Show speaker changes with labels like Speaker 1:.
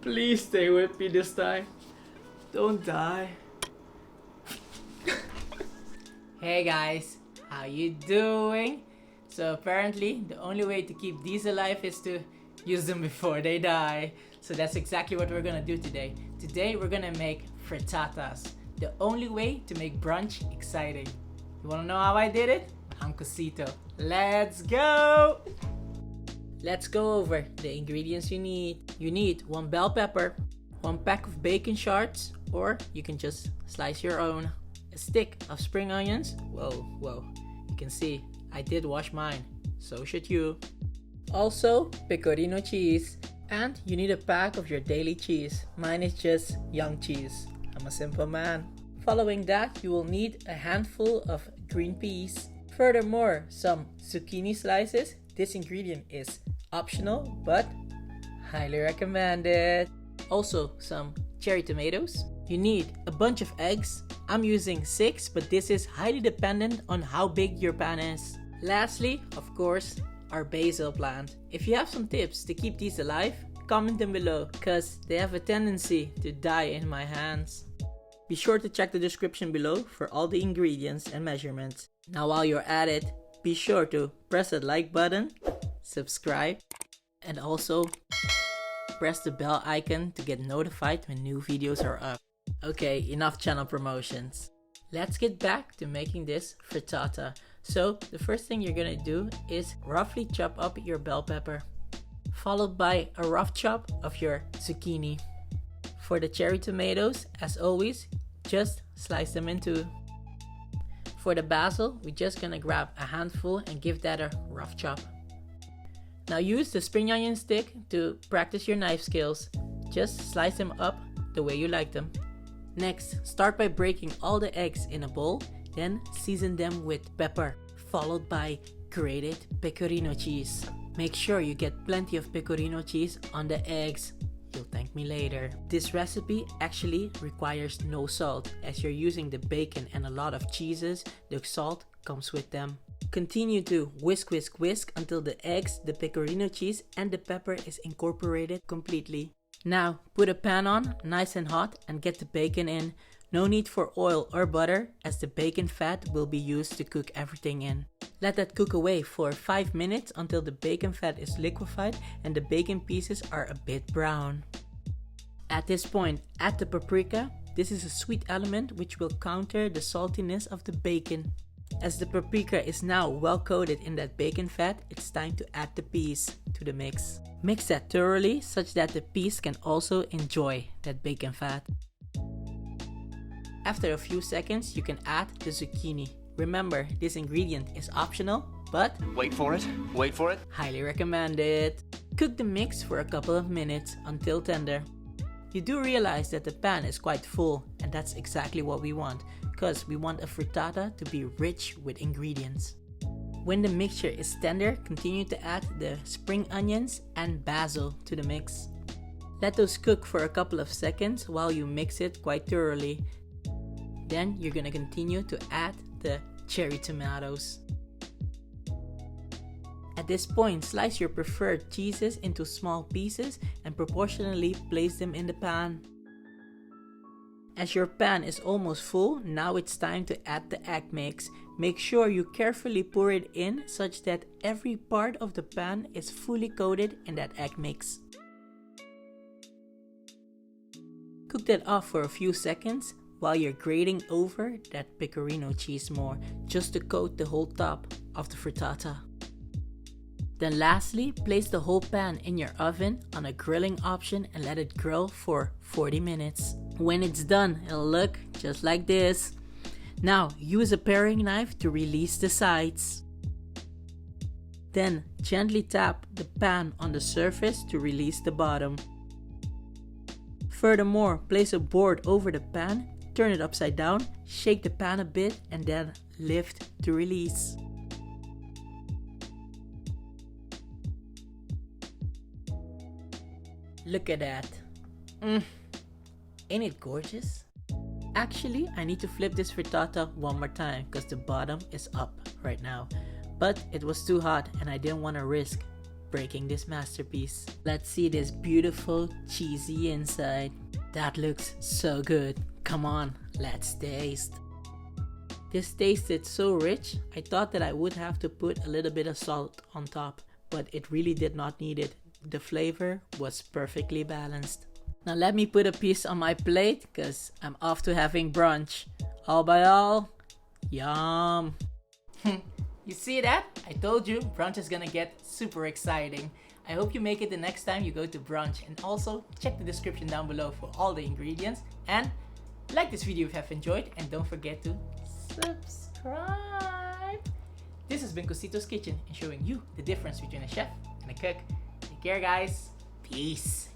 Speaker 1: Please stay with me this time. Don't die. Hey guys, how you doing? So apparently the only way to keep these alive is to use them before they die. So that's exactly what we're gonna do today. Today we're gonna make frittatas. The only way to make brunch exciting. You wanna know how I did it? I'm Cosito. Let's go! Let's go over the ingredients you need. You need 1 bell pepper, 1 pack of bacon shards, or you can just slice your own. A stick of spring onions. Whoa. You can see I did wash mine. So should you. Also, pecorino cheese. And you need a pack of your daily cheese. Mine is just young cheese. I'm a simple man. Following that, you will need a handful of green peas. Furthermore, some zucchini slices. This ingredient is optional, but highly recommended. Also, some cherry tomatoes. You need a bunch of eggs. I'm using 6, but this is highly dependent on how big your pan is. Lastly, of course, our basil plant. If you have some tips to keep these alive, comment them below, cause they have a tendency to die in my hands. Be sure to check the description below for all the ingredients and measurements. Now while you're at it, be sure to press the like button, subscribe, and also press the bell icon to get notified when new videos are up. Okay, enough channel promotions. Let's get back to making this frittata. So the first thing you're gonna do is roughly chop up your bell pepper, followed by a rough chop of your zucchini. For the cherry tomatoes, as always, just slice them in two. For the basil, we're just gonna grab a handful and give that a rough chop. Now use the spring onion stick to practice your knife skills. Just slice them up the way you like them. Next, start by breaking all the eggs in a bowl, then season them with pepper, followed by grated pecorino cheese. Make sure you get plenty of pecorino cheese on the eggs. You'll thank me later. This recipe actually requires no salt, as you're using the bacon and a lot of cheeses. The salt comes with them. Continue to whisk until the eggs, the pecorino cheese, and the pepper is incorporated completely. Now put a pan on, nice and hot, and get the bacon in. No need for oil or butter, as the bacon fat will be used to cook everything in. Let that cook away for 5 minutes until the bacon fat is liquefied and the bacon pieces are a bit brown. At this point, add the paprika. This is a sweet element which will counter the saltiness of the bacon. As the paprika is now well coated in that bacon fat, it's time to add the peas to the mix. Mix that thoroughly such that the peas can also enjoy that bacon fat. After a few seconds, you can add the zucchini. Remember, this ingredient is optional, but
Speaker 2: wait for it,
Speaker 1: highly recommended. Cook the mix for a couple of minutes until tender. You do realize that the pan is quite full, and that's exactly what we want, because we want a frittata to be rich with ingredients. When the mixture is tender, continue to add the spring onions and basil to the mix. Let those cook for a couple of seconds while you mix it quite thoroughly. Then you're gonna continue to add the cherry tomatoes. At this point, slice your preferred cheeses into small pieces and proportionally place them in the pan. As your pan is almost full, now it's time to add the egg mix. Make sure you carefully pour it in such that every part of the pan is fully coated in that egg mix. Cook that off for a few seconds while you're grating over that pecorino cheese more, just to coat the whole top of the frittata. Then lastly, place the whole pan in your oven on a grilling option and let it grill for 40 minutes. When it's done, it'll look just like this. Now use a paring knife to release the sides. Then gently tap the pan on the surface to release the bottom. Furthermore, place a board over the pan, turn it upside down, shake the pan a bit, and then lift to release. Look at that. Ain't it gorgeous? Actually, I need to flip this frittata one more time because the bottom is up right now. But it was too hot and I didn't want to risk breaking this masterpiece. Let's see this beautiful cheesy inside. That looks so good. Come on, let's taste. This tasted so rich, I thought that I would have to put a little bit of salt on top, but it really did not need it. The flavor was perfectly balanced. Now let me put a piece on my plate, cause I'm off to having brunch. All by all, yum. You see that? I told you, brunch is gonna get super exciting. I hope you make it the next time you go to brunch, and also check the description down below for all the ingredients. And like this video if you have enjoyed, and don't forget to subscribe. This has been Cosito's Kitchen, and showing you the difference between a chef and a cook. Take care, guys. Peace.